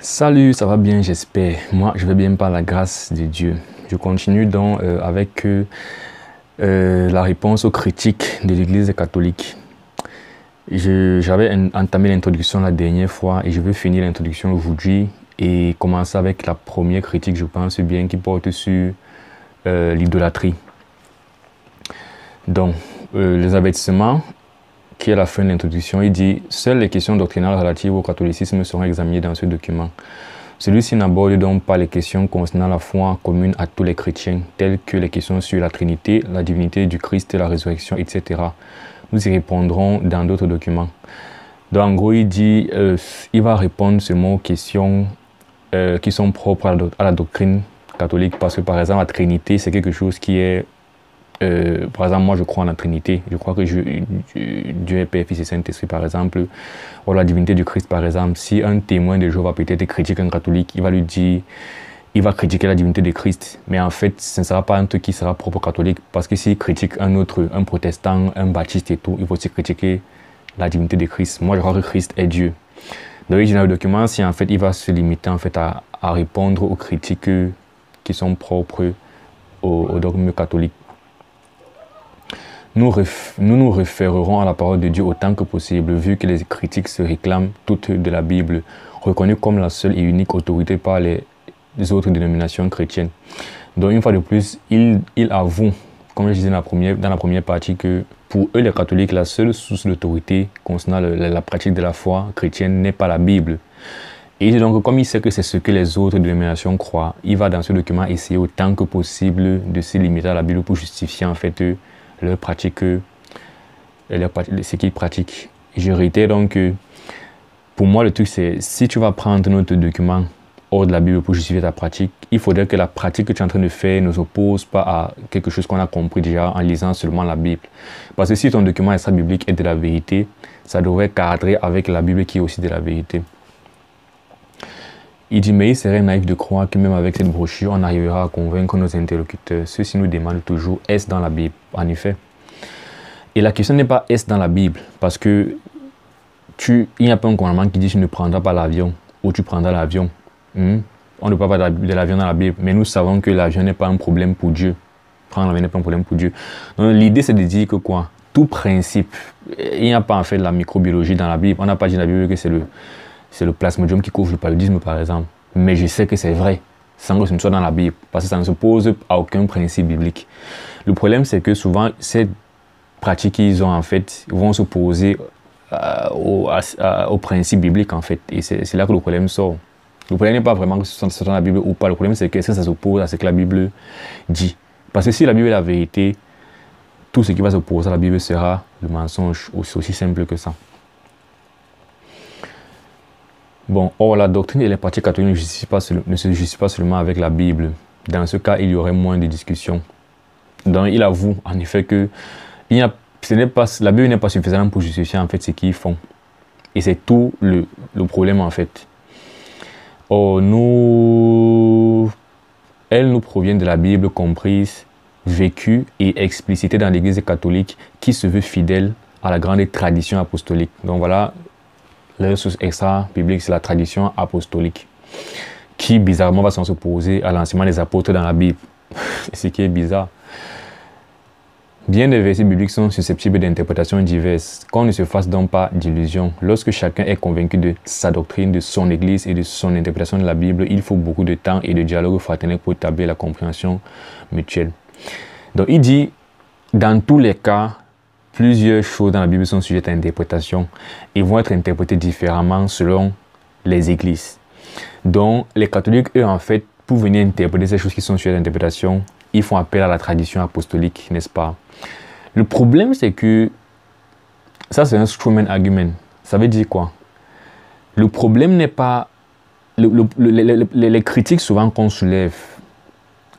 Salut, ça va bien, j'espère. Moi, je vais bien par la grâce de Dieu. Je continue donc avec la réponse aux critiques de l'Église catholique. J'avais entamé l'introduction la dernière fois et je veux finir l'introduction aujourd'hui et commencer avec la première critique, je pense bien, qui porte sur l'idolâtrie. Donc, les avertissements, qui est la fin de l'introduction, il dit « Seules les questions doctrinales relatives au catholicisme seront examinées dans ce document. Celui-ci n'aborde donc pas les questions concernant la foi commune à tous les chrétiens, telles que les questions sur la Trinité, la divinité du Christ, la résurrection, etc. Nous y répondrons dans d'autres documents. » Donc en gros, il dit il va répondre seulement aux questions qui sont propres à la doctrine catholique, parce que par exemple la Trinité, c'est quelque chose qui est par exemple, moi je crois en la Trinité. Je crois que Dieu est Père, Fils et Saint-Esprit, par exemple. Ou la divinité du Christ, par exemple. Si un témoin de Jéhovah peut-être critique un catholique, il va lui dire, il va critiquer la divinité de Christ. Mais en fait, ce ne sera pas un truc qui sera propre aux catholiques. Parce que s'il critique un autre, un protestant, un baptiste et tout, il faut aussi critiquer la divinité de Christ. Moi, je crois que Christ est Dieu. Donc, dans le document, si en fait, il va se limiter en fait à répondre aux critiques qui sont propres au dogme catholique. Nous nous référerons à la parole de Dieu autant que possible, vu que les critiques se réclament toutes de la Bible, reconnue comme la seule et unique autorité par les autres dénominations chrétiennes. Donc une fois de plus, il avoue, comme je disais dans la première partie, que pour eux les catholiques, la seule source d'autorité concernant la pratique de la foi chrétienne n'est pas la Bible. Et donc comme il sait que c'est ce que les autres dénominations croient, il va dans ce document essayer autant que possible de se limiter à la Bible pour justifier en fait leur pratique, ce qu'ils pratiquent. Je réitère donc que pour moi le truc c'est, si tu vas prendre notre document hors de la Bible pour justifier ta pratique, il faudrait que la pratique que tu es en train de faire ne s'oppose pas à quelque chose qu'on a compris déjà en lisant seulement la Bible. Parce que si ton document extra-biblique est de la vérité, ça devrait cadrer avec la Bible qui est aussi de la vérité. Il dit, mais il serait naïf de croire que même avec cette brochure, on arrivera à convaincre nos interlocuteurs. Ceux-ci nous demandent toujours, est-ce dans la Bible? En effet. Et la question n'est pas est-ce dans la Bible, parce que il n'y a pas un commandement qui dit tu ne prendras pas l'avion, ou tu prendras l'avion. On ne parle pas de l'avion dans la Bible, mais nous savons que l'avion n'est pas un problème pour Dieu. Prendre l'avion n'est pas un problème pour Dieu. Donc l'idée c'est de dire que quoi? Tout principe, il n'y a pas en fait de la microbiologie dans la Bible. On n'a pas dit dans la Bible que c'est le plasmodium qui couvre le paludisme, par exemple. Mais je sais que c'est vrai, sans que ce ne soit dans la Bible, parce que ça ne s'oppose à aucun principe biblique. Le problème, c'est que souvent, ces pratiques qu'ils ont, en fait, vont s'opposer au principe biblique, en fait. Et c'est là que le problème sort. Le problème n'est pas vraiment que ce soit dans la Bible ou pas. Le problème, c'est que ça s'oppose à ce que la Bible dit. Parce que si la Bible est la vérité, tout ce qui va s'opposer à la Bible sera le mensonge, aussi simple que ça. Bon, or la doctrine et les pratiques catholiques ne se justifient pas seulement avec la Bible. Dans ce cas, il y aurait moins de discussions. Donc il avoue en effet que la Bible n'est pas suffisante pour justifier en fait ce qu'ils font. Et c'est tout le problème en fait. Or elle nous provient de la Bible comprise, vécue et explicitée dans l'Église catholique qui se veut fidèle à la grande tradition apostolique. Donc voilà. La ressource extra-biblique, c'est la tradition apostolique, qui bizarrement va s'opposer à l'enseignement des apôtres dans la Bible. Ce qui est bizarre. Bien des versets bibliques sont susceptibles d'interprétations diverses. Qu'on ne se fasse donc pas d'illusions. Lorsque chacun est convaincu de sa doctrine, de son Église et de son interprétation de la Bible, il faut beaucoup de temps et de dialogue fraternel pour établir la compréhension mutuelle. Donc il dit, dans tous les cas, plusieurs choses dans la Bible sont sujettes à interprétation et vont être interprétées différemment selon les églises. Donc, les catholiques, eux, en fait, pour venir interpréter ces choses qui sont sujettes à interprétation, ils font appel à la tradition apostolique, n'est-ce pas? Le problème, c'est que ça, c'est un strawman argument. Ça veut dire quoi? Le problème n'est pas... les critiques souvent qu'on soulève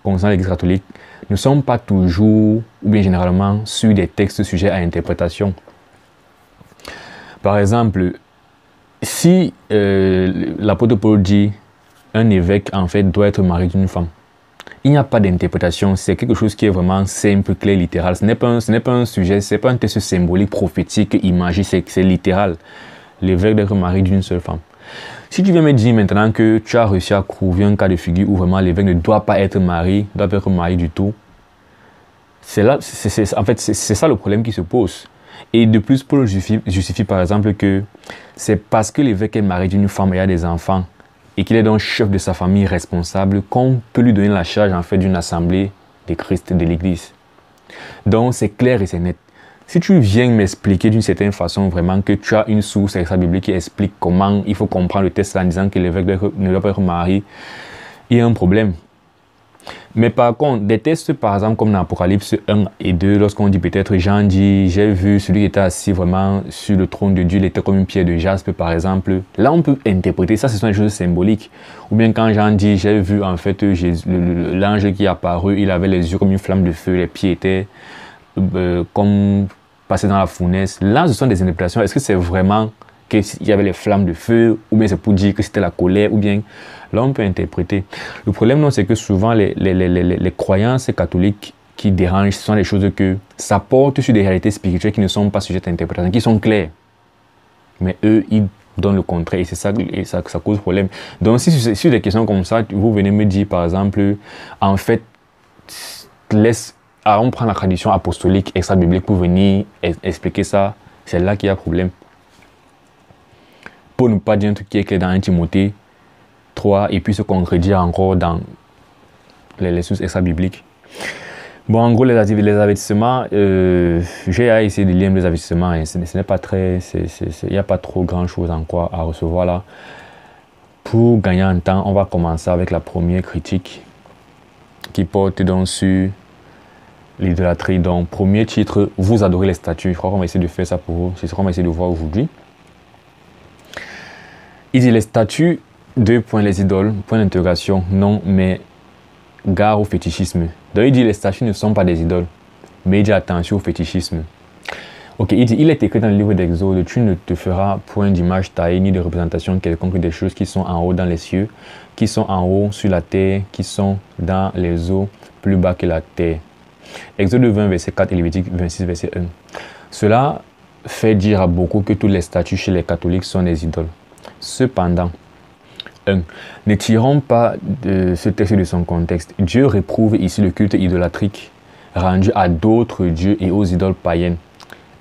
concernant l'Église catholique ne sont pas toujours, ou bien généralement, sur des textes sujets à interprétation. Par exemple, si l'apôtre Paul dit un évêque en fait doit être marié d'une femme, il n'y a pas d'interprétation, c'est quelque chose qui est vraiment simple, clair, littéral. Ce n'est pas un sujet, ce n'est pas un texte symbolique, prophétique, imagé, c'est littéral. L'évêque doit être marié d'une seule femme. Si tu viens me dire maintenant que tu as réussi à trouver un cas de figure où vraiment l'évêque ne doit pas être marié, ne doit pas être marié du tout, en fait, c'est ça le problème qui se pose. Et de plus, Paul justifie par exemple que c'est parce que l'évêque est marié d'une femme et a des enfants et qu'il est donc chef de sa famille responsable qu'on peut lui donner la charge en fait d'une assemblée de Christ, de l'Église. Donc c'est clair et c'est net. Si tu viens m'expliquer d'une certaine façon vraiment que tu as une source extra-biblique qui explique comment il faut comprendre le texte en disant que l'évêque ne doit pas être marié, il y a un problème. Mais par contre, des textes par exemple comme dans Apocalypse 1 et 2, lorsqu'on dit peut-être Jean dit j'ai vu celui qui était assis vraiment sur le trône de Dieu, il était comme une pierre de jaspe par exemple. Là on peut interpréter ça, ce sont des choses symboliques. Ou bien quand Jean dit j'ai vu en fait l'ange qui est apparu, il avait les yeux comme une flamme de feu, les pieds étaient comme passés dans la fournaise. Là ce sont des interprétations. Est-ce que c'est vraiment qu'il y avait les flammes de feu, ou bien c'est pour dire que c'était la colère, ou bien là on peut interpréter. Le problème non, c'est que souvent les croyances catholiques qui dérangent, ce sont des choses que ça porte sur des réalités spirituelles qui ne sont pas sujettes à interprétation, qui sont claires. Mais eux, ils donnent le contraire et c'est ça, ça cause problème. Donc si sur des questions comme ça, vous venez me dire par exemple, en fait, on prend la tradition apostolique extra-biblique pour venir expliquer ça, c'est là qu'il y a problème. Pour ne pas dire un truc qui est clair dans 1 Timothée 3 et puis se concrétiser encore dans les sources extra-bibliques. Bon, en gros, les avertissements, j'ai essayé de lire les avertissements et ce n'est pas très, il n'y a pas trop grand chose en quoi à recevoir là. Pour gagner en temps, on va commencer avec la première critique qui porte donc sur l'idolâtrie. Donc, premier titre, vous adorez les statues. Je crois qu'on va essayer de faire ça pour vous. C'est ce qu'on va essayer de voir aujourd'hui. Il dit les statues, 2 points, les idoles, point d'interrogation, non, mais gare au fétichisme. Donc il dit les statues ne sont pas des idoles, mais il dit attention au fétichisme. Ok, il dit, il est écrit dans le livre d'Exode, tu ne te feras point d'image taillée ni de représentation quelconque des choses qui sont en haut dans les cieux, qui sont en haut sur la terre, qui sont dans les eaux plus bas que la terre. Exode 20, verset 4 et Lévitique 26, verset 1. Cela fait dire à beaucoup que toutes les statues chez les catholiques sont des idoles. Cependant, 1. Ne tirons pas de ce texte de son contexte. Dieu réprouve ici le culte idolâtrique rendu à d'autres dieux et aux idoles païennes.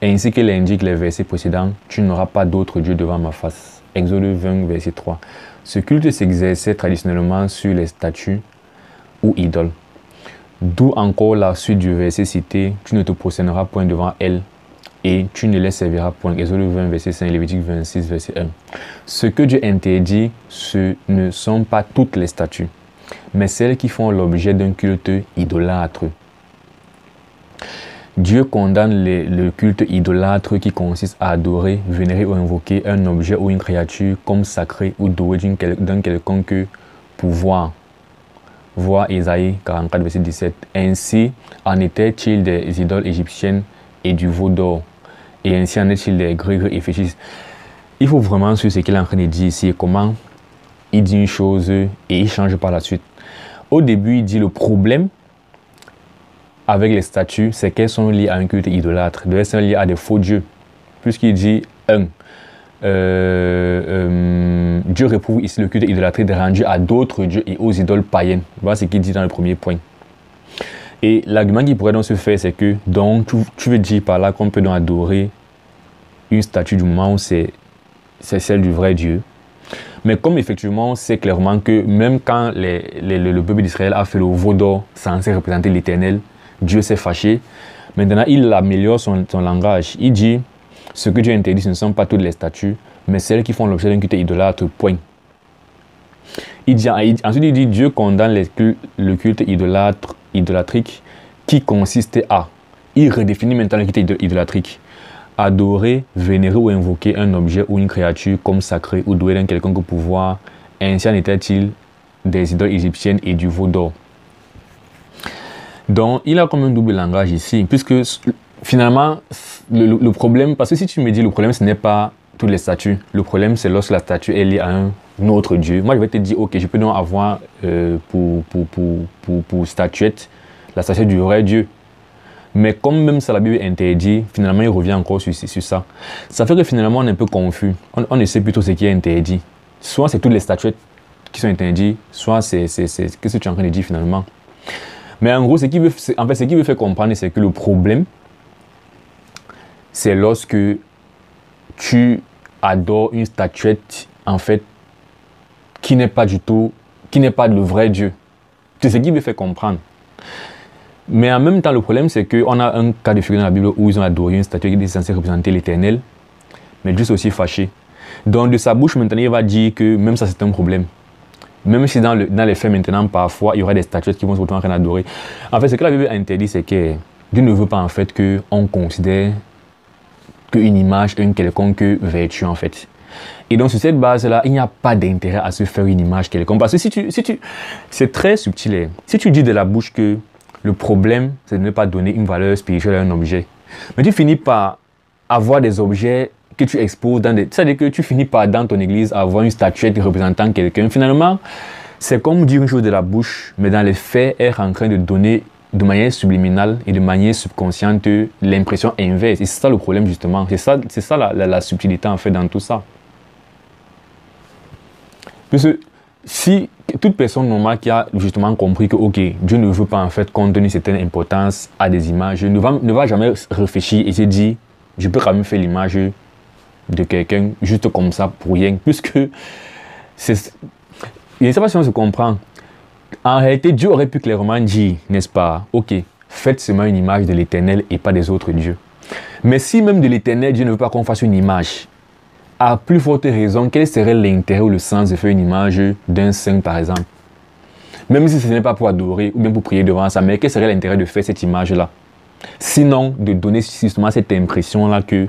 Ainsi que l'indiquent les versets précédents, tu n'auras pas d'autres dieux devant ma face. Exode 20, verset 3. Ce culte s'exerçait traditionnellement sur les statues ou idoles. D'où encore la suite du verset cité, tu ne te prosterneras point devant elles et tu ne les serviras point. Exode 20, verset 5, Lévitique 26, verset 1. Ce que Dieu interdit, ce ne sont pas toutes les statues, mais celles qui font l'objet d'un culte idolâtre. Dieu condamne le culte idolâtre qui consiste à adorer, vénérer ou invoquer un objet ou une créature comme sacré ou doué d'un quelconque pouvoir. Voir Ésaïe 44, verset 17. Ainsi en était-il des idoles égyptiennes et du veau d'or. Et ainsi en est-il des Grecs et fétichistes. Il faut vraiment suivre ce qu'il est en train de dire ici et comment il dit une chose et il change par la suite. Au début, il dit le problème avec les statues, c'est qu'elles sont liées à un culte idolâtre. Elles sont liées à des faux dieux. Puisqu'il dit 1. Dieu réprouve ici le culte idolâtrique rendu à d'autres dieux et aux idoles païennes. Voilà ce qu'il dit dans le premier point. Et l'argument qui pourrait donc se faire, c'est que donc tu veux dire par là qu'on peut donc adorer une statue du moment où c'est celle du vrai Dieu. Mais comme effectivement, c'est clairement que même quand le peuple d'Israël a fait le veau d'or censé représenter l'Éternel, Dieu s'est fâché. Maintenant, il améliore son langage. Il dit, ce que Dieu interdit, ce ne sont pas toutes les statues, mais celles qui font l'objet d'un culte idolâtre, point. Ensuite, il dit, Dieu condamne le culte idolâtrique qui consiste à, il redéfinit maintenant le culte idolâtrique, adorer, vénérer ou invoquer un objet ou une créature comme sacré ou doué d'un quelconque pouvoir, ainsi en était-il des idoles égyptiennes et du veau d'or. Donc, il a comme un double langage ici, puisque finalement, le problème, parce que si tu me dis le problème, ce n'est pas toutes les statues, le problème c'est lorsque la statue est liée à un autre Dieu. Moi, je vais te dire, ok, je peux donc avoir pour statuette la statue du vrai Dieu. Mais comme même ça la Bible interdit, finalement il revient encore sur ça. Ça fait que finalement on est un peu confus. On ne sait plus trop ce qui est interdit. soit c'est toutes les statuettes qui sont interdites, soit c'est ce que tu es en train de dire finalement. Mais en gros, ce qu'il veut faire comprendre, c'est que le problème, c'est lorsque tu adores une statuette, en fait, qui n'est pas le vrai Dieu. C'est ce qu'il veut faire comprendre. Mais en même temps, le problème, c'est qu'on a un cas de figure dans la Bible où ils ont adoré une statue qui était censée représenter l'Éternel, mais Dieu s'est aussi fâché. Donc, de sa bouche, maintenant, il va dire que même ça, c'est un problème. Même si dans les faits, maintenant, parfois, il y aura des statuettes qui vont se retrouver en train d'adorer. En fait, ce que la Bible interdit, c'est que Dieu ne veut pas, en fait, qu'on considère qu'une image est une quelconque vertu, en fait. Et donc, sur cette base-là, il n'y a pas d'intérêt à se faire une image quelconque. Parce que c'est très subtil. Hein. Si tu dis de la bouche que le problème, c'est de ne pas donner une valeur spirituelle à un objet, mais tu finis par avoir des objets que tu exposes dans des... C'est-à-dire que tu finis par, dans ton église, avoir une statuette représentant quelqu'un. Finalement, c'est comme dire une chose de la bouche, mais dans les faits, être en train de donner de manière subliminale et de manière subconsciente l'impression inverse. Et c'est ça le problème, justement. C'est ça la subtilité, en fait, dans tout ça. Parce que si toute personne normale qui a justement compris que, ok, Dieu ne veut pas, en fait, qu'on donne une certaine importance à des images, ne va jamais réfléchir et se dire, je peux quand même faire l'image de quelqu'un juste comme ça pour rien, puisque je ne sais pas si on se comprend. En réalité, Dieu aurait pu clairement dire, n'est-ce pas, ok, faites seulement une image de l'Éternel et pas des autres dieux. Mais si même de l'Éternel, Dieu ne veut pas qu'on fasse une image, à plus forte raison, quel serait l'intérêt ou le sens de faire une image d'un saint, par exemple? Même si ce n'est pas pour adorer ou bien pour prier devant ça, mais quel serait l'intérêt de faire cette image-là? Sinon, de donner justement cette impression-là que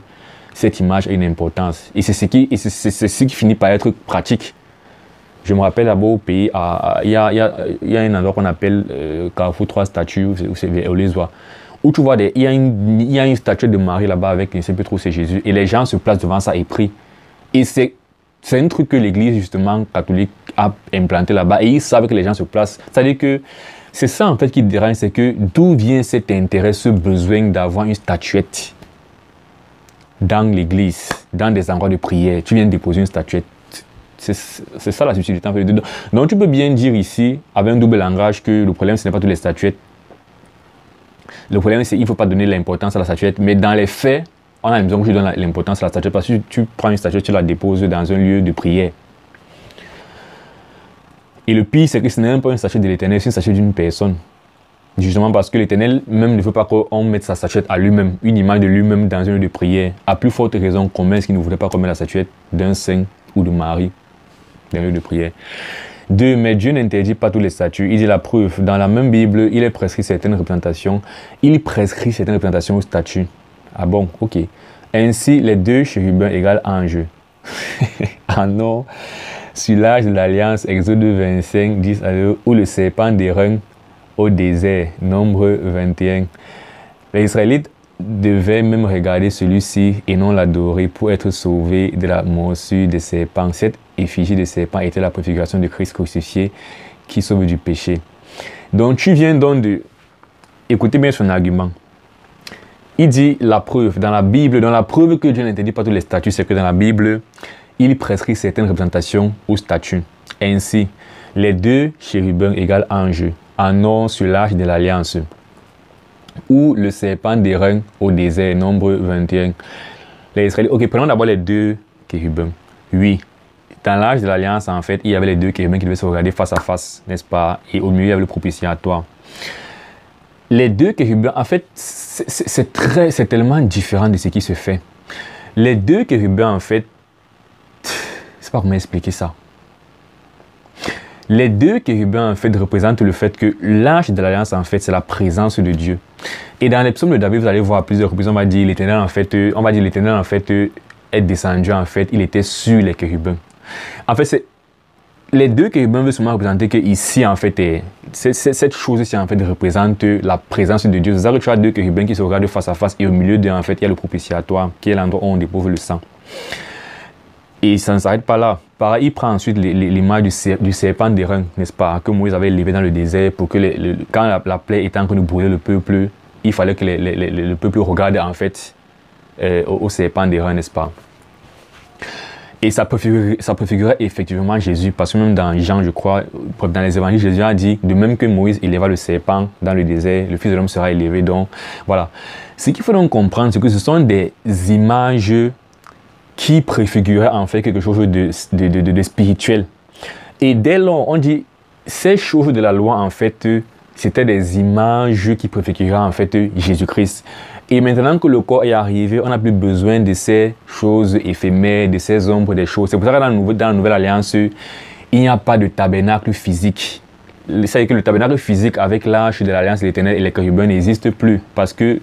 cette image a une importance. Et c'est ce qui finit par être pratique. Je me rappelle là-bas au pays, il y a un endroit qu'on appelle Carrefour 3 statues, où c'est vers Olezois, où tu vois, il y a une statue de Marie là-bas avec, je ne sais plus trop, c'est Jésus, et les gens se placent devant ça et prient. Et c'est un truc que l'église, justement, catholique a implanté là-bas, et ils savent que les gens se placent. C'est-à-dire que c'est ça, en fait, qui dérange, c'est que d'où vient cet intérêt, ce besoin d'avoir une statuette dans l'église, dans des endroits de prière. Tu viens de déposer une statuette. C'est ça la subtilité, en fait. Donc tu peux bien dire ici, avec un double langage, que le problème, ce n'est pas toutes les statuettes. Le problème, c'est qu'il ne faut pas donner l'importance à la statuette. Mais dans les faits, on a l'impression que tu donnes l'importance à la statuette parce que tu prends une statuette, tu la déposes dans un lieu de prière. Et le pire, c'est que ce n'est même pas une statuette de l'Éternel, c'est une statuette d'une personne. Justement parce que l'Éternel même ne veut pas qu'on mette sa statuette à lui-même, une image de lui-même dans un lieu de prière. À plus forte raison, comment est-ce qu'il ne voudrait pas qu'on mette la statuette d'un saint ou de Marie dans un lieu de prière? 2. Mais Dieu n'interdit pas tous les statues. Il dit la preuve. Dans la même Bible, il est prescrit certaines représentations. Il prescrit certaines représentations aux statues. Ah bon, ok. Ainsi, les 2 chérubins égale ange. Ah non. Sur l'âge de l'Alliance, Exode 25, 10 à 2, ou le serpent d'airain au désert, Nombre 21. Les Israélites devaient même regarder celui-ci et non l'adorer pour être sauvés de la morsure des serpents. Cette effigie de serpent était la préfiguration de Christ crucifié qui sauve du péché. Donc tu viens donc de... Écoutez bien son argument. Il dit la preuve dans la Bible, dans la preuve que Dieu n'interdit pas tous les statues, c'est que dans la Bible, il prescrit certaines représentations aux statues. Ainsi, les 2 chérubins égale ange, en or sur l'arche de l'Alliance, ou le serpent d'airain au désert, Nombre 21. Les Israélites, ok, prenons d'abord les 2 chérubins. Oui, dans l'arche de l'Alliance, en fait, il y avait les 2 chérubins qui devaient se regarder face à face, n'est-ce pas? Et au milieu, il y avait le propitiatoire. Les 2 chérubins, en fait, c'est tellement différent de ce qui se fait. Les 2 chérubins, en fait, je ne sais pas comment expliquer ça. Les 2 chérubins, en fait, représentent le fait que l'arche de l'Alliance, en fait, c'est la présence de Dieu. Et dans les psaumes de David, vous allez voir plusieurs reprises, on va dire l'Éternel, en fait, est descendu, en fait, il était sur les chérubins. En fait, les 2 chérubins veulent seulement représenter que ici, en fait, cette chose-ci, en fait, représente la présence de Dieu. C'est ça que tu as 2 chérubins qui se regardent face à face et au milieu d'eux, en fait, il y a le propitiatoire, qui est l'endroit où on dépose le sang. Et ça ne s'arrête pas là. Pareil, il prend ensuite l'image du serpent d'airain, n'est-ce pas, que Moïse avait élevé dans le désert pour que quand la plaie était en train de brûler le peuple, il fallait que le peuple regarde en fait au serpent d'airain, n'est-ce pas. Et ça préfigurait effectivement Jésus, parce que même dans Jean, je crois, dans les évangiles, Jésus a dit, de même que Moïse éleva le serpent dans le désert, le Fils de l'homme sera élevé. Donc, voilà. Ce qu'il faut donc comprendre, c'est que ce sont des images qui préfiguraient en fait quelque chose de spirituel. Et dès lors, on dit, ces choses de la loi, en fait, c'était des images qui préfiguraient en fait Jésus-Christ. Et maintenant que le corps est arrivé, on n'a plus besoin de ces choses éphémères, de ces ombres, des choses. C'est pour ça que dans la Nouvelle Alliance, il n'y a pas de tabernacle physique. C'est-à-dire que le tabernacle physique avec l'arche de l'Alliance, l'Éternel et les chérubins n'existe plus. Parce que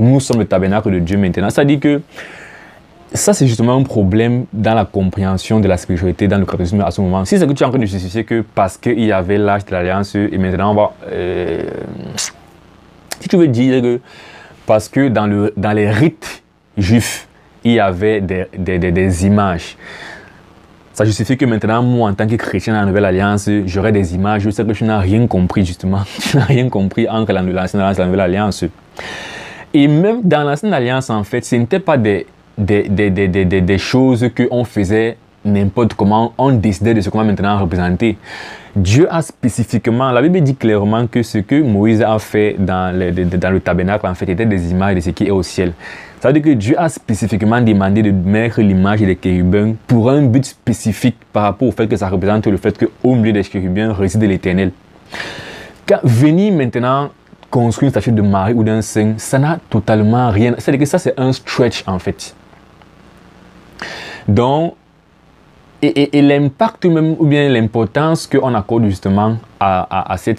nous sommes le tabernacle de Dieu maintenant. C'est-à-dire que ça, c'est justement un problème dans la compréhension de la spiritualité dans le catholicisme à ce moment. Si c'est que tu es en train de justifier que parce qu'il y avait l'arche de l'Alliance, et maintenant on va... si tu veux dire que parce que dans les rites juifs, il y avait des images. Ça justifie que maintenant, moi, en tant que chrétien dans la Nouvelle Alliance, j'aurai des images. Je sais que tu n'as rien compris, justement. Tu n'as rien compris entre l'Ancienne Alliance et la Nouvelle Alliance. Et même dans l'Ancienne Alliance, en fait, ce n'était pas des choses qu'on faisait n'importe comment. On décidait de ce qu'on va maintenant représenter. Dieu a spécifiquement, la Bible dit clairement que ce que Moïse a fait dans le tabernacle, en fait, était des images de ce qui est au ciel. Ça veut dire que Dieu a spécifiquement demandé de mettre l'image des chérubins pour un but spécifique par rapport au fait que ça représente le fait qu'au milieu des chérubins réside l'Éternel. Venir maintenant construire une statue de Marie ou d'un saint, ça n'a totalement rien. C'est-à-dire que ça, c'est un stretch, en fait. Donc, et l'impact même, ou bien l'importance qu'on accorde justement à ces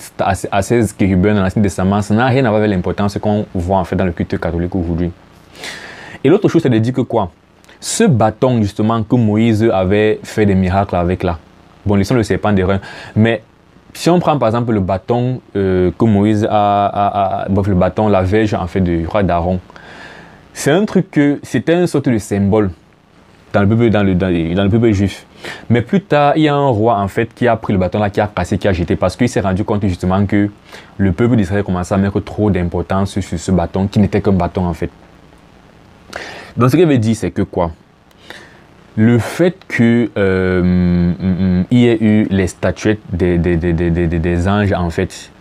chérubins dans l'Ancien Testament, ça n'a rien à voir avec l'importance qu'on voit en fait dans le culte catholique aujourd'hui. Et l'autre chose, c'est de dire que quoi? Ce bâton justement que Moïse avait fait des miracles avec là, bon, laissons le serpent d'airain, mais si on prend par exemple le bâton que Moïse bref, le bâton, la verge en fait du roi d'Aaron, c'est un truc que c'était une sorte de symbole dans le peuple juif. Mais plus tard, il y a un roi en fait qui a pris le bâton là, qui a cassé, qui a jeté, parce qu'il s'est rendu compte justement que le peuple d'Israël commençait à mettre trop d'importance sur ce bâton qui n'était qu'un bâton en fait. Donc ce qu'il veut dire, c'est que quoi? Le fait qu'il y ait eu les statuettes des anges en fait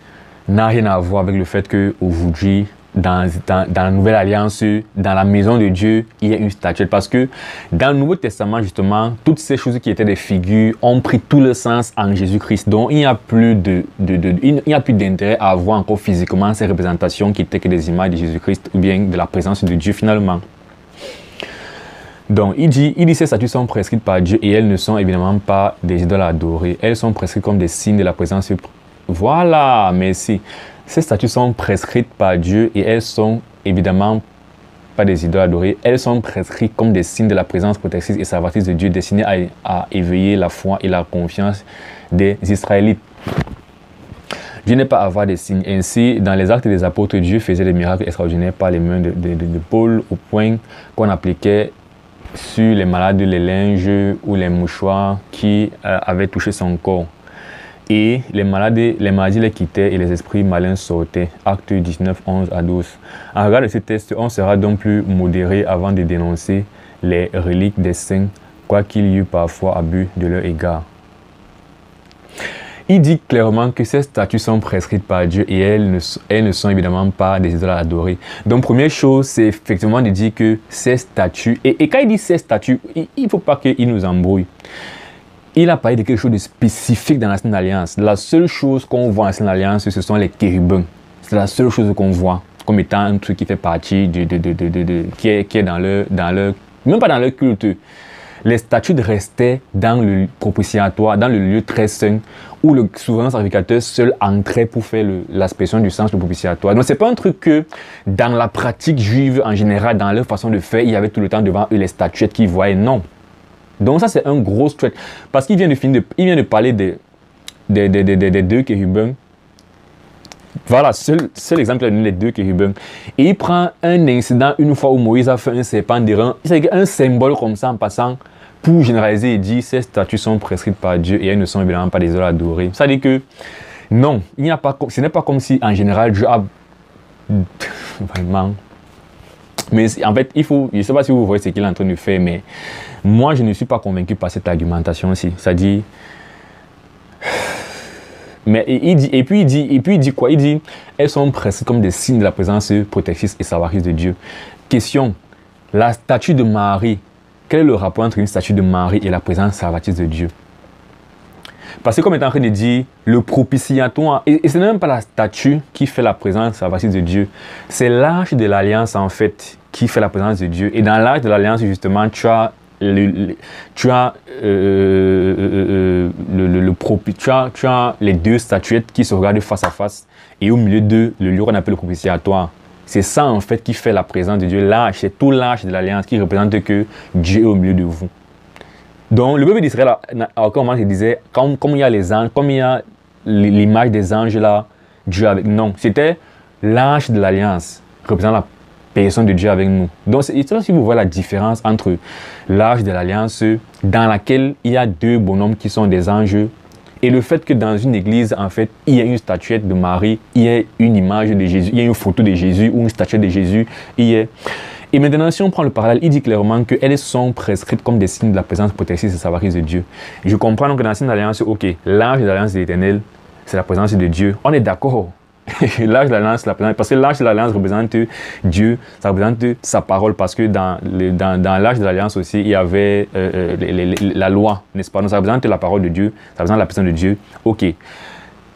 n'a rien à voir avec le fait qu'aujourd'hui, dans la Nouvelle Alliance, dans la maison de Dieu, il y a une statuette. Parce que dans le Nouveau Testament, justement, toutes ces choses qui étaient des figures ont pris tout le sens en Jésus-Christ. Donc, il n'y a plus d'intérêt à voir encore physiquement ces représentations qui étaient que des images de Jésus-Christ ou bien de la présence de Dieu finalement. Donc, il dit ces statues sont prescrites par Dieu et elles ne sont évidemment pas des idoles adorées. Elles sont prescrites comme des signes de la présence. Voilà, merci. Ces statues sont prescrites par Dieu et elles sont évidemment pas des idoles adorées. Elles sont prescrites comme des signes de la présence protectrice et salvatrice de Dieu destinés à éveiller la foi et la confiance des Israélites. Dieu n'est pas à avoir des signes. Ainsi, dans les actes des apôtres, Dieu faisait des miracles extraordinaires par les mains de Paul au point qu'on appliquait sur les malades les linges ou les mouchoirs qui avaient touché son corps. Et les maladies les quittaient et les esprits malins sortaient. Acte 19, 11 à 12. En regard de ces textes, on sera donc plus modéré avant de dénoncer les reliques des saints, quoiqu'il y eût parfois abus de leur égard. Il dit clairement que ces statues sont prescrites par Dieu et elles ne sont évidemment pas des idoles adorées. Donc, première chose, c'est effectivement de dire que ces statues, et quand il dit ces statues, il ne faut pas qu'il nous embrouille. Il a parlé de quelque chose de spécifique dans l'Ancienne Alliance. La seule chose qu'on voit dans l'Ancienne Alliance, ce sont les chérubins. C'est la seule chose qu'on voit comme étant un truc qui fait partie qui est dans leur, même pas dans leur culte. Les statues restaient dans le propitiatoire, dans le lieu très saint, où le souverain sacrificateur seul entrait pour faire l'aspersion du sang du propitiatoire. Donc c'est pas un truc que dans la pratique juive en général, dans leur façon de faire, il y avait tout le temps devant eux les statuettes qu'ils voyaient. Non. Donc ça c'est un gros stretch parce qu'il vient de parler des deux chérubins. Voilà, seul exemple qu'il a donné, les deux chérubins. Et il prend un incident une fois où Moïse a fait un serpent d'airain. C'est un symbole comme ça en passant pour généraliser et dire ces statues sont prescrites par Dieu et elles ne sont évidemment pas des idoles adorées. Ça veut dire que non, ce n'est pas comme si en général Dieu a vraiment... Mais en fait, je ne sais pas si vous voyez ce qu'il est en train de faire, mais moi, je ne suis pas convaincu par cette argumentation-ci. C'est-à-dire, mais et puis il dit quoi? Il dit, elles sont presque comme des signes de la présence protectrice et salvatrice de Dieu. Question, la statue de Marie, quel est le rapport entre une statue de Marie et la présence salvatrice de Dieu? Parce que comme il est en train de dire, le propitiatoire, et ce n'est même pas la statue qui fait la présence salvatrice de Dieu, c'est l'arche de l'alliance en fait qui fait la présence de Dieu. Et dans l'arche de l'alliance, justement, tu as les deux statuettes qui se regardent face à face, et au milieu d'eux, le lieu qu'on appelle le propitiatoire. C'est ça en fait qui fait la présence de Dieu. L'arche, c'est tout l'arche de l'alliance qui représente que Dieu est au milieu de vous. Donc, le peuple d'Israël, à aucun moment, il disait, comme il y a les anges, comme il y a l'image des anges là, Dieu avec nous. Non, c'était l'arche de l'alliance, représentant la personne de Dieu avec nous. Donc, c'est si vous voyez la différence entre l'arche de l'alliance, dans laquelle il y a deux bonhommes qui sont des anges, et le fait que dans une église, en fait, il y a une statuette de Marie, il y a une image de Jésus, il y a une photo de Jésus ou une statuette de Jésus, Et maintenant, si on prend le parallèle, il dit clairement qu'elles sont prescrites comme des signes de la présence protectrice et salvatrice de Dieu. Et je comprends donc que dans cette alliance, ok, l'arche de l'alliance de l'Éternel, c'est la présence de Dieu. On est d'accord. L'arche de l'alliance, c'est la présence, parce que l'arche de l'alliance représente Dieu, ça représente sa parole, parce que dans l'arche de l'alliance aussi, il y avait la loi, n'est-ce pas? Donc ça représente la parole de Dieu, ça représente la personne de Dieu. Ok.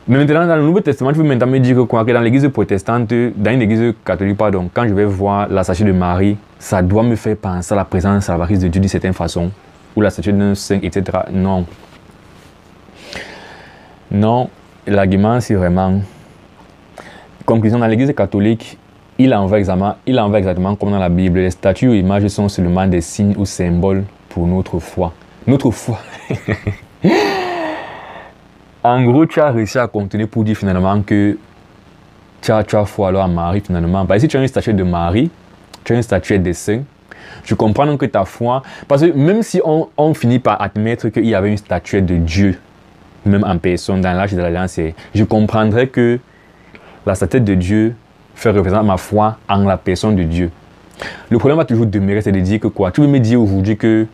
Mais maintenant, dans le Nouveau Testament, tu peux maintenant me dire que dans l'église protestante, dans une église catholique, pardon, quand je vais voir la statue de Marie, ça doit me faire penser à la présence salvatrice de Dieu d'une certaine façon, ou la statue d'un saint, etc. Non. Non, l'argument, c'est vraiment... Conclusion, dans l'église catholique, il en va exactement comme dans la Bible. Les statues ou images sont seulement des signes ou symboles pour notre foi. Notre foi. En gros, tu as réussi à contenir pour dire finalement que tu as foi alors à Marie finalement. Bah, si tu as une statue de Marie, tu as une statuette des saints, je comprends donc que ta foi, parce que même si on finit par admettre qu'il y avait une statuette de Dieu, même en personne dans l'âge de l'Alliance, je comprendrais que la statuette de Dieu fait représenter ma foi en la personne de Dieu. Le problème va toujours demeurer, c'est de dire que quoi? Tu veux me dire aujourd'hui que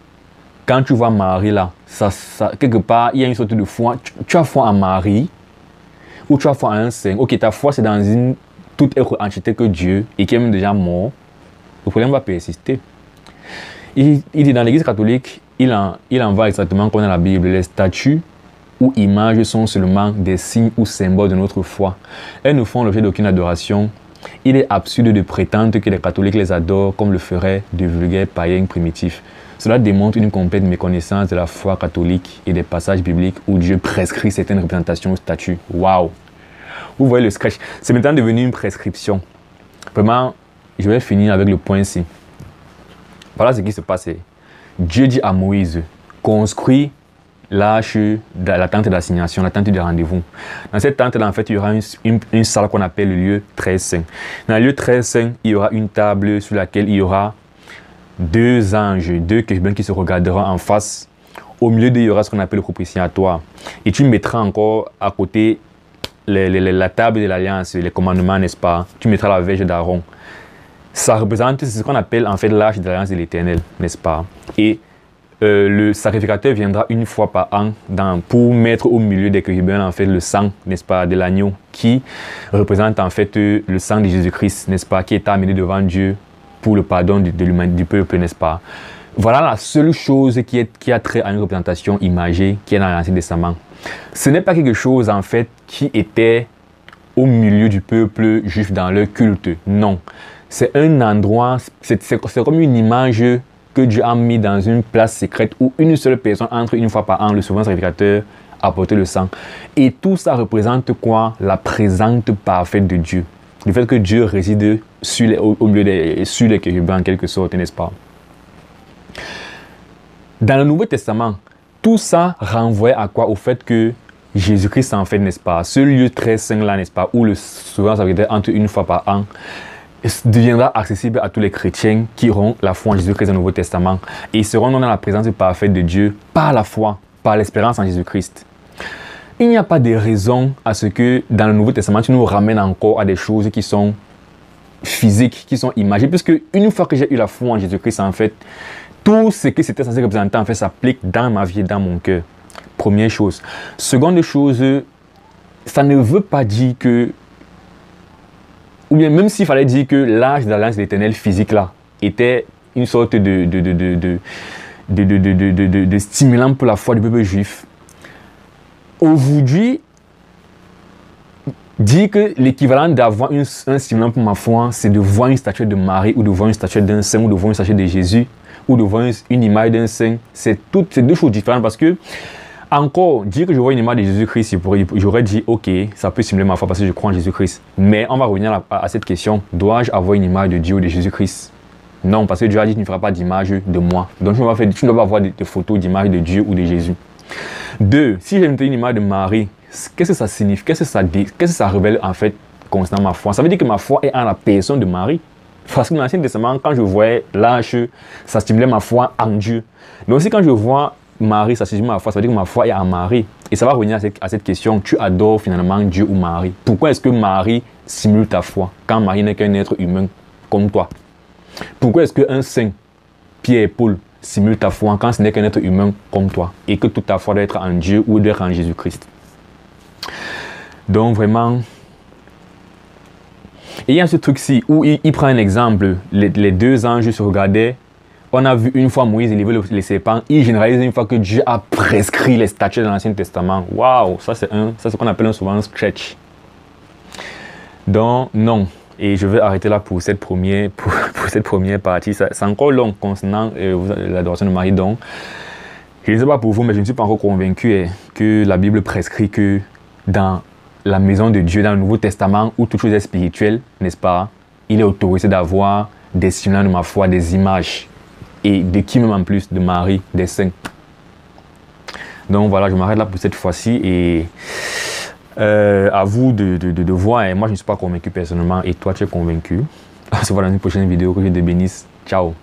quand tu vois Marie là, quelque part, il y a une sorte de foi. Tu as foi en Marie ou tu as foi en un saint. Ok, ta foi c'est dans une toute autre entité que Dieu et qui est même déjà mort. Le problème va persister. Il dit dans l'église catholique, il en va exactement comme dans la Bible. Les statues ou images sont seulement des signes ou symboles de notre foi. Elles ne font l'objet d'aucune adoration. Il est absurde de prétendre que les catholiques les adorent comme le feraient de vulgaires païens primitifs. Cela démontre une complète méconnaissance de la foi catholique et des passages bibliques où Dieu prescrit certaines représentations ou statues. Waouh! Vous voyez le sketch. C'est maintenant devenu une prescription. Vraiment, je vais finir avec le point ci. Voilà ce qui se passe. Dieu dit à Moïse, construis l'arche de la tente d'assignation, la tente de rendez-vous. Dans cette tente-là, en fait, il y aura une salle qu'on appelle le lieu très saint. Dans le lieu très saint, il y aura une table sur laquelle il y aura deux anges, deux chérubins qui se regarderont en face. Au milieu d'eux, il y aura ce qu'on appelle le propitiatoire. Et tu mettras encore à côté la table de l'alliance, les commandements, n'est-ce pas? Tu mettras la verge d'Aaron. Ça représente ce qu'on appelle en fait l'arche de l'alliance de l'Éternel, n'est-ce pas? Et le sacrificateur viendra une fois par an pour mettre au milieu des chérubins en fait le sang, n'est-ce pas, de l'agneau qui représente en fait le sang de Jésus-Christ, n'est-ce pas, qui est amené devant Dieu pour le pardon du peuple, n'est-ce pas? Voilà la seule chose qui a trait à une représentation imagée qui est dans l'Ancien Testament. Ce n'est pas quelque chose en fait qui était au milieu du peuple juif dans leur culte, non. C'est un endroit, c'est comme une image que Dieu a mis dans une place secrète où une seule personne entre une fois par an, le souverain sacrificateur, apporter le sang. Et tout ça représente quoi? La présence parfaite de Dieu. Le fait que Dieu réside sur les chérubins en quelque sorte, n'est-ce pas? Dans le Nouveau Testament, tout ça renvoie à quoi? Au fait que Jésus-Christ en fait, n'est-ce pas? Ce lieu très saint là, n'est-ce pas? Où le souverain sacrificateur entre une fois par an deviendra accessible à tous les chrétiens qui auront la foi en Jésus-Christ dans le Nouveau Testament. Et ils seront dans la présence parfaite de Dieu par la foi, par l'espérance en Jésus-Christ. Il n'y a pas de raison à ce que dans le Nouveau Testament, tu nous ramènes encore à des choses qui sont physiques qui sont imagées, puisque une fois que j'ai eu la foi en Jésus-Christ, en fait, tout ce que c'était censé représenter, en fait, s'applique dans ma vie, dans mon cœur. Première chose. Seconde chose, ça ne veut pas dire que, ou bien même s'il fallait dire que l'âge de l'Alliance de l'Éternel physique là était une sorte de stimulant pour la foi du peuple juif. Aujourd'hui, dire que l'équivalent d'avoir un stimulant pour ma foi, c'est de voir une statue de Marie, ou de voir une statue d'un saint, ou de voir une statue de Jésus, ou de voir une image d'un saint, c'est deux choses différentes, parce que encore, dire que je vois une image de Jésus-Christ, j'aurais dit, ok, ça peut stimuler ma foi parce que je crois en Jésus-Christ. Mais on va revenir à cette question, dois-je avoir une image de Dieu ou de Jésus-Christ? Non, parce que Dieu a dit, tu ne feras pas d'image de moi. Donc tu ne dois pas avoir de photos d'image de Dieu ou de Jésus. 2, si j'ai une image de Marie, qu'est-ce que ça signifie? Qu'est-ce que ça révèle en fait concernant ma foi? Ça veut dire que ma foi est en la personne de Marie. Parce que dans l'Ancien Testament, quand je voyais l'âge, ça stimulait ma foi en Dieu. Mais aussi quand je vois Marie, ça stimule ma foi, ça veut dire que ma foi est en Marie. Et ça va revenir à cette question, tu adores finalement Dieu ou Marie? Pourquoi est-ce que Marie stimule ta foi quand Marie n'est qu'un être humain comme toi? Pourquoi est-ce qu'un saint, Pierre et Paul, stimule ta foi quand ce n'est qu'un être humain comme toi et que toute ta foi doit être en Dieu ou doit être en Jésus-Christ? Donc vraiment, et il y a ce truc-ci où il prend un exemple, les deux anges se regardaient, on a vu une fois Moïse élever les serpents, il généralise une fois que Dieu a prescrit les statuts de l'Ancien Testament. Waouh, ça c'est ce qu'on appelle souvent un stretch. Donc non, et je vais arrêter là pour cette première partie. C'est encore long concernant l'adoration de Marie. Donc, je ne sais pas pour vous, mais je ne suis pas encore convaincu que la Bible prescrit que dans la maison de Dieu, dans le Nouveau Testament, où toute chose est spirituelle, n'est-ce pas, il est autorisé d'avoir des stimulants de ma foi, des images. Et de qui même en plus? De Marie, des saints. Donc voilà, je m'arrête là pour cette fois-ci. Et à vous de voir. Et moi, je ne suis pas convaincu personnellement. Et toi, tu es convaincu. On se voit dans une prochaine vidéo. Que Dieu te bénisse. Ciao.